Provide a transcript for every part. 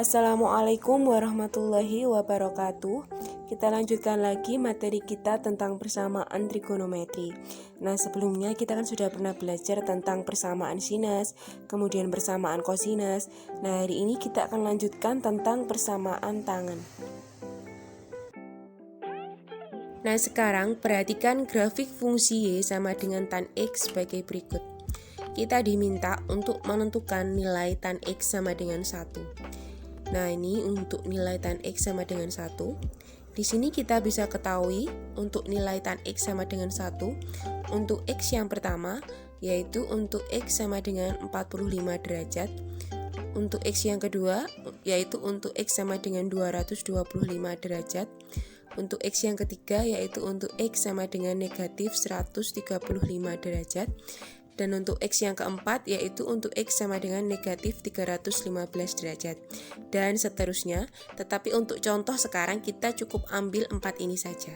Assalamualaikum warahmatullahi wabarakatuh. Kita lanjutkan lagi materi kita tentang persamaan trigonometri. Nah, sebelumnya kita kan sudah pernah belajar tentang persamaan sinus, kemudian persamaan kosinus. Nah, hari ini kita akan lanjutkan tentang persamaan tangen. Nah, sekarang perhatikan grafik fungsi Y sama dengan tan X sebagai berikut. Kita diminta untuk menentukan nilai tan X sama dengan 1. Nah, ini untuk nilai tan X sama dengan 1. Di sini kita bisa ketahui untuk nilai tan X sama dengan 1 untuk X yang pertama, yaitu untuk X sama dengan 45 derajat. Untuk X yang kedua, yaitu untuk X sama dengan 225 derajat. Untuk X yang ketiga, yaitu untuk X sama dengan negatif 135 derajat. Dan untuk X yang keempat, yaitu untuk X sama dengan negatif 315 derajat. Dan seterusnya, tetapi untuk contoh sekarang kita cukup ambil 4 ini saja.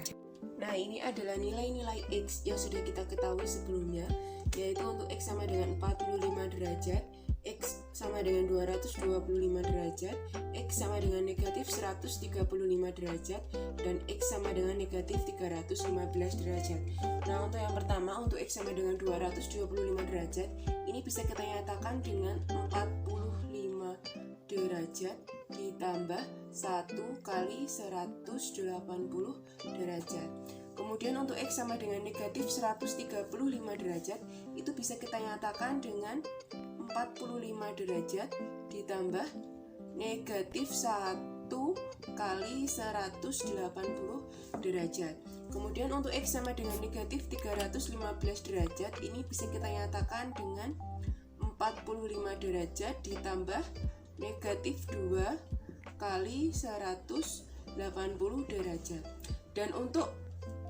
Nah, ini adalah nilai-nilai X yang sudah kita ketahui sebelumnya, yaitu untuk X sama dengan 45 derajat, X sama dengan 225 derajat, X sama dengan negatif 135 derajat, dan X sama dengan negatif 315 derajat. Nah, untuk yang pertama, untuk X sama dengan 225 derajat, ini bisa kita nyatakan dengan 45 derajat ditambah 1 kali 180 derajat. Kemudian untuk X sama dengan negatif 135 derajat, itu bisa kita nyatakan dengan 45 derajat ditambah negatif 1 kali 180 derajat. Kemudian untuk X sama dengan negatif 315 derajat, ini bisa kita nyatakan dengan 45 derajat ditambah negatif 2 kali 180 derajat. Dan untuk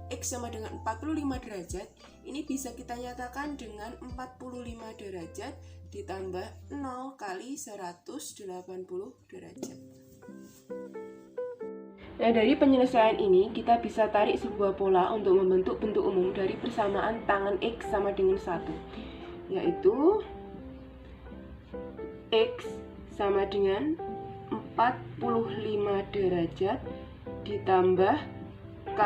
X sama dengan 45 derajat, ini bisa kita nyatakan dengan 45 derajat ditambah 0 kali 180 derajat. Nah, dari penyelesaian ini kita bisa tarik sebuah pola untuk membentuk bentuk umum dari persamaan tangen X sama dengan 1, yaitu X sama dengan 45 derajat ditambah K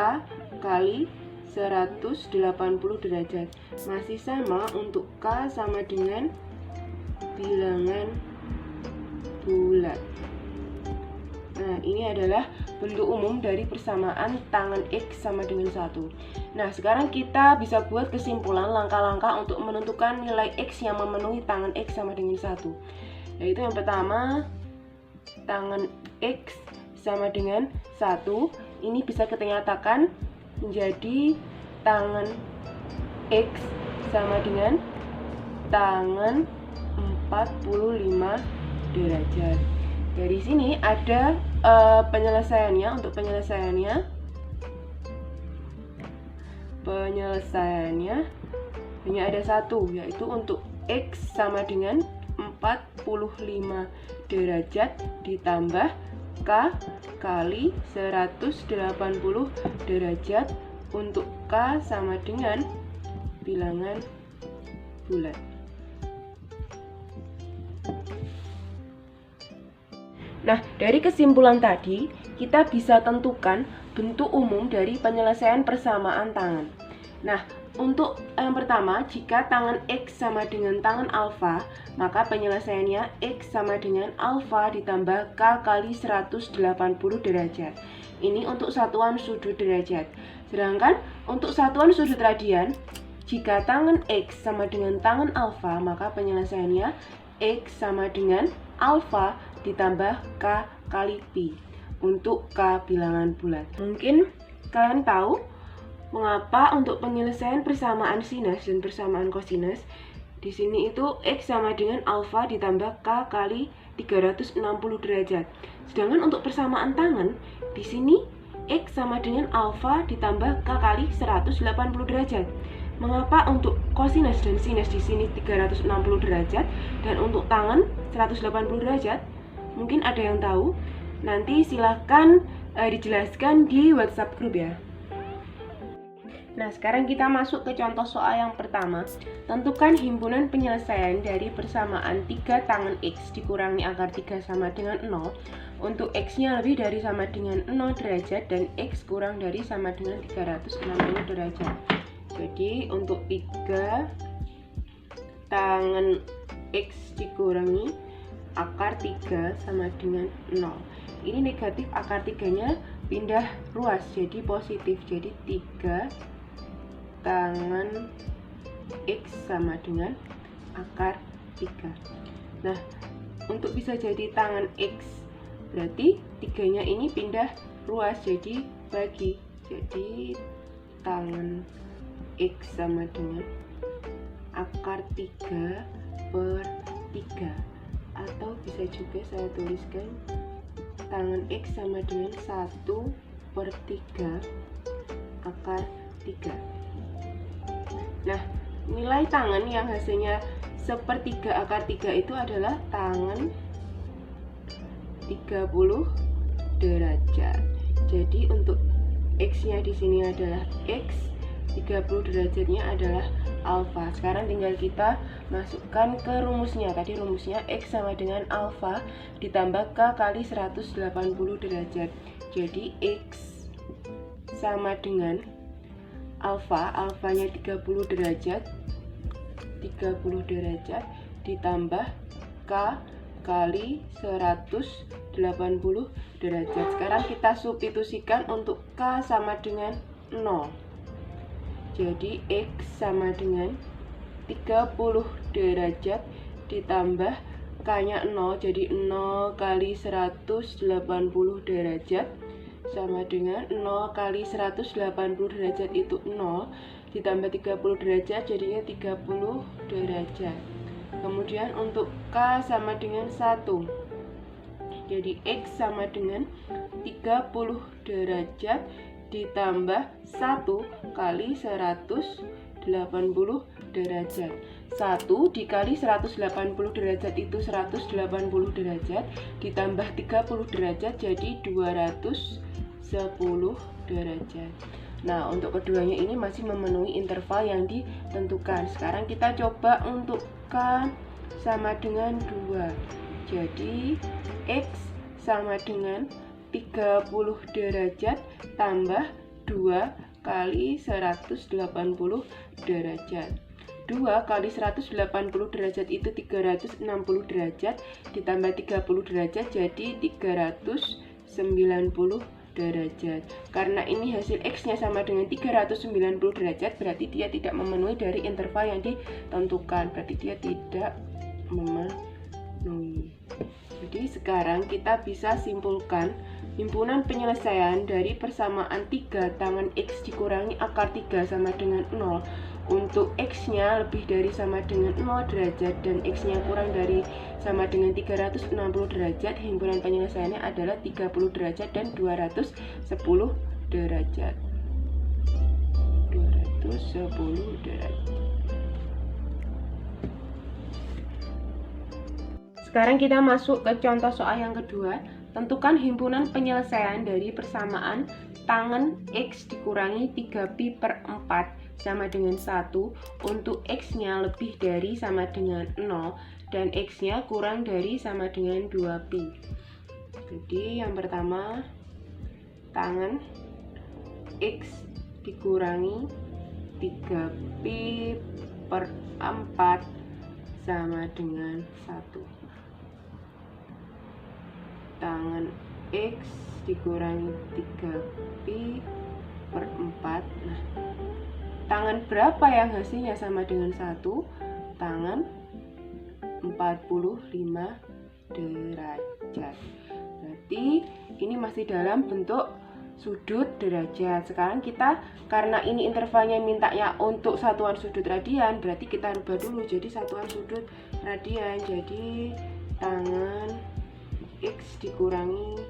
kali 180 derajat. Masih sama untuk K sama dengan bilangan bulat. Nah, ini adalah bentuk umum dari persamaan tangen X sama dengan 1. Nah, sekarang kita bisa buat kesimpulan langkah-langkah untuk menentukan nilai X yang memenuhi tangen X sama dengan 1. Yaitu yang pertama, tangen X sama dengan 1. Ini bisa kita nyatakan menjadi tangen X sama dengan tangen 45 derajat. Dari sini ada penyelesaiannya. Untuk penyelesaiannya hanya ada satu, yaitu untuk X sama dengan 45 derajat ditambah K kali 180 derajat untuk K sama dengan bilangan bulat. Nah, dari kesimpulan tadi, kita bisa tentukan bentuk umum dari penyelesaian persamaan tangen. Nah, untuk yang pertama, jika tangen X sama dengan tangen alfa, maka penyelesaiannya X sama dengan alfa ditambah K kali 180 derajat. Ini untuk satuan sudut derajat. Sedangkan untuk satuan sudut radian, jika tangen X sama dengan tangen alfa, maka penyelesaiannya X sama dengan alfa ditambah K kali Pi untuk K bilangan bulat. Mungkin kalian tahu mengapa untuk penyelesaian persamaan sinus dan persamaan kosinus di sini itu X sama dengan alfa ditambah K kali 360 derajat. Sedangkan untuk persamaan tangen di sini X sama dengan alfa ditambah K kali 180 derajat. Mengapa untuk kosinus dan sinus di sini 360 derajat dan untuk tangen 180 derajat? Mungkin ada yang tahu. Nanti silahkan dijelaskan di WhatsApp grup ya. Nah, sekarang kita masuk ke contoh soal yang pertama. Tentukan himpunan penyelesaian dari persamaan 3 tangen X dikurangi akar 3 sama dengan 0 untuk X-nya lebih dari sama dengan 0 derajat dan X kurang dari sama dengan 360 derajat. Jadi, untuk 3 tangen X dikurangi akar 3 sama dengan 0. Ini negatif, akar 3-nya pindah ruas jadi positif. Jadi 3 tangen X sama dengan akar 3. Nah, untuk bisa jadi tangen X berarti 3-nya ini pindah ruas jadi bagi. Jadi tangen X sama dengan akar 3 per 3. Atau bisa juga saya tuliskan tangen X sama dengan 1 per 3 akar 3. Nah, nilai tangen yang hasilnya 1/3 akar 3 itu adalah tangen 30 derajat. Jadi untuk X-nya di sini adalah X, 30 derajatnya adalah alfa. Sekarang tinggal kita masukkan ke rumusnya. Tadi rumusnya X sama dengan alfa ditambah K kali 180 derajat. Jadi X sama dengan alfanya 30 derajat ditambah K kali 180 derajat. Sekarang kita substitusikan untuk K sama dengan 0. Jadi X sama dengan 30 derajat ditambah K-nya 0, jadi 0 kali 180 derajat sama dengan 0 kali 180 derajat itu 0 ditambah 30 derajat jadinya 30 derajat. Kemudian untuk K sama dengan 1, jadi X sama dengan 30 derajat ditambah 1 kali 180 derajat. 1 dikali 180 derajat itu 180 derajat ditambah 30 derajat jadi 210 derajat. Nah, untuk keduanya ini masih memenuhi interval yang ditentukan. Sekarang kita coba untuk K sama dengan 2. Jadi X sama dengan 30 derajat tambah 2 kali 180 derajat. 2 kali 180 derajat itu 360 derajat ditambah 30 derajat jadi 390 derajat. Karena ini hasil X-nya sama dengan 390 derajat, berarti dia tidak memenuhi dari interval yang ditentukan. Berarti dia tidak memenuhi. Jadi sekarang kita bisa simpulkan himpunan penyelesaian dari persamaan 3 tangen X dikurangi akar 3 sama dengan 0 untuk X-nya lebih dari sama dengan 0 derajat dan X-nya kurang dari sama dengan 360 derajat. Himpunan penyelesaiannya adalah 30 derajat dan 210 derajat. 210 derajat. Sekarang kita masuk ke contoh soal yang kedua. Tentukan himpunan penyelesaian dari persamaan tangen X dikurangi 3pi per 4 sama dengan 1 untuk X-nya lebih dari sama dengan 0 dan X-nya kurang dari sama dengan 2pi. Jadi yang pertama, tangen X dikurangi 3pi per 4 sama dengan 1. Tangen X dikurangi 3pi per 4. Nah, tangen berapa yang hasilnya sama dengan 1? Tangen 45 derajat. Berarti ini masih dalam bentuk sudut derajat. Sekarang kita, karena ini intervalnya mintanya untuk satuan sudut radian, berarti kita rubah dulu jadi satuan sudut radian. Jadi tangen X dikurangi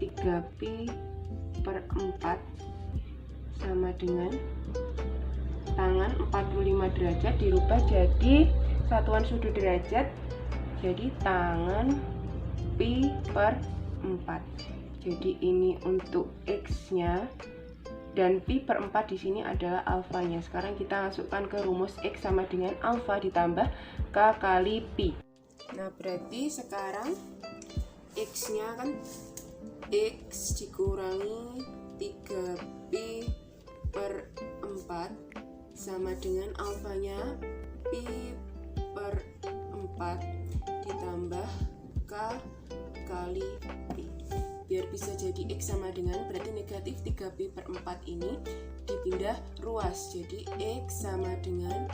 3pi per 4 sama dengan tangen 45 derajat dirubah jadi satuan sudut derajat, jadi tangen pi per 4. Jadi ini untuk X nya dan pi per 4 di sini adalah alfanya. Sekarang kita masukkan ke rumus X sama dengan alfa ditambah K kali pi. Nah, berarti sekarang X-nya kan X dikurangi 3pi per 4 sama dengan alfanya pi per 4 ditambah K kali pi. Biar bisa jadi X sama dengan, berarti negatif 3pi per 4 ini dipindah ruas. Jadi X sama dengan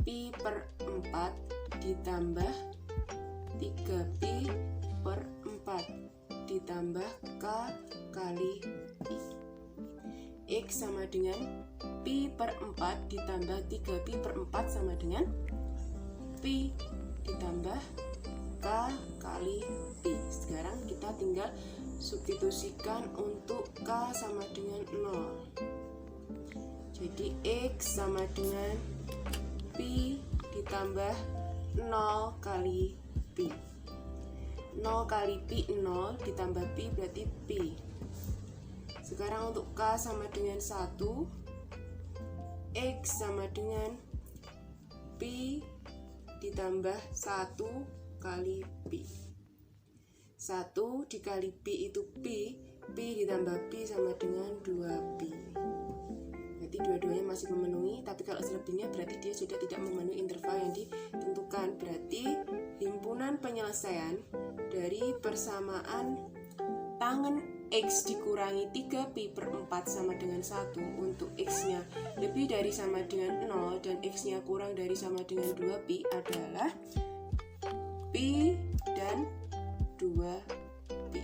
pi per 4 ditambah 3pi per 4 ditambah K kali pi. X sama dengan pi per 4 ditambah 3pi per 4 sama dengan pi ditambah K kali pi. Sekarang kita tinggal substitusikan untuk K sama dengan 0. Jadi X sama dengan pi ditambah 0 kali pi. 0 kali pi 0 ditambah pi berarti pi. Sekarang untuk K sama dengan 1, X sama dengan pi ditambah 1 kali pi. 1 dikali pi itu pi, pi ditambah pi sama dengan 2pi. Berarti dua-duanya masih memenuhi, tapi kalau selebihnya berarti dia sudah tidak memenuhi interval yang ditentukan. Berarti himpunan penyelesaian dari persamaan tangen X dikurangi 3pi per 4 sama dengan 1 untuk X-nya lebih dari sama dengan 0 dan X-nya kurang dari sama dengan 2pi adalah pi dan 2pi.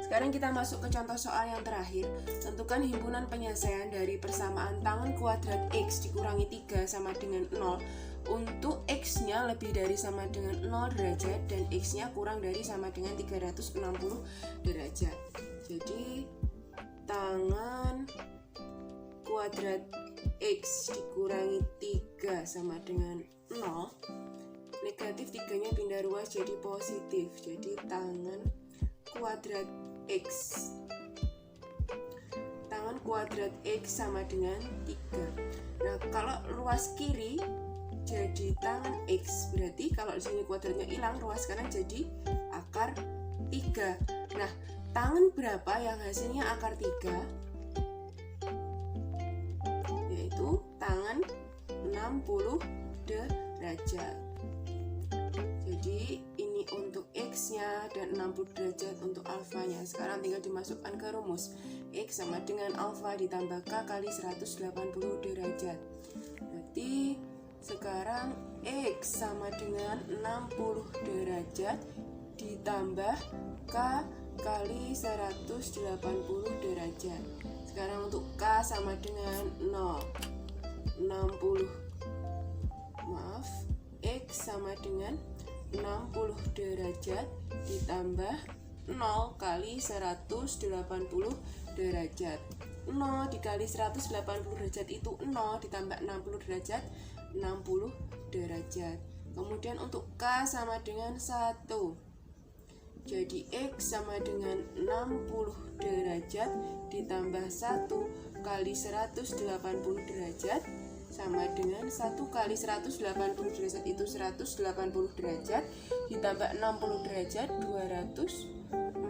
Sekarang kita masuk ke contoh soal yang terakhir. Tentukan himpunan penyelesaian dari persamaan tangen kuadrat X dikurangi 3 sama dengan 0 untuk X-nya lebih dari sama dengan 0 derajat dan X-nya kurang dari sama dengan 360 derajat. Jadi tangen kuadrat X dikurangi 3 sama dengan 0, negatif 3-nya pindah ruas jadi positif. Jadi tangen kuadrat X, tangen kuadrat X sama dengan 3. Nah, kalau ruas kiri jadi tangen X, berarti kalau di sini kuadratnya hilang, ruas kanan jadi akar 3. Nah, tangen berapa yang hasilnya akar 3? Yaitu tangen 60 derajat. Jadi ini untuk X-nya dan 60 derajat untuk alfanya. Sekarang tinggal dimasukkan ke rumus. X sama dengan alfa ditambah K kali 180 derajat. Berarti sekarang X sama dengan 60 derajat ditambah K kali 180 derajat. Sekarang untuk K sama dengan 60. X sama dengan 60 derajat ditambah 0 kali 180 derajat. 0 dikali 180 derajat itu 0 ditambah 60 derajat 60 derajat. Kemudian untuk K sama dengan 1. Jadi X sama dengan 60 derajat ditambah 1 kali 180 derajat sama dengan 1 kali 180 derajat itu 180 derajat ditambah 60 derajat 240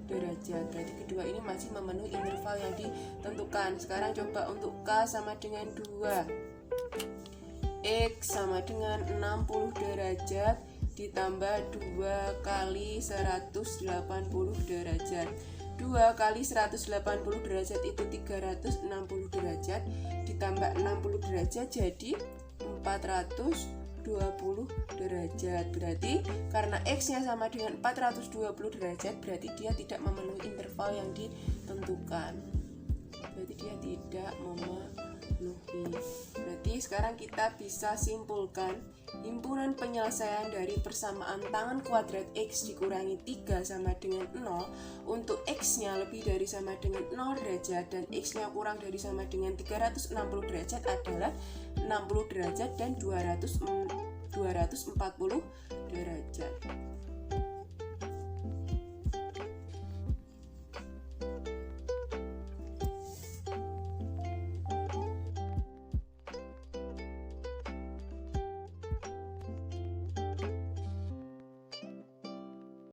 derajat. Berarti kedua ini masih memenuhi interval yang ditentukan. Sekarang coba untuk K sama dengan 2. X sama dengan 60 derajat ditambah 2 kali 180 derajat. 2 kali 180 derajat itu 360 derajat ditambah 60 derajat jadi 420 derajat. Berarti karena X-nya sama dengan 420 derajat, berarti dia tidak memenuhi interval yang ditentukan. Berarti dia tidak memenuhi. Berarti sekarang kita bisa simpulkan himpunan penyelesaian dari persamaan tangen kuadrat X dikurangi 3 sama dengan 0 untuk X-nya lebih dari sama dengan 0 derajat dan X-nya kurang dari sama dengan 360 derajat adalah 60 derajat dan 240 derajat.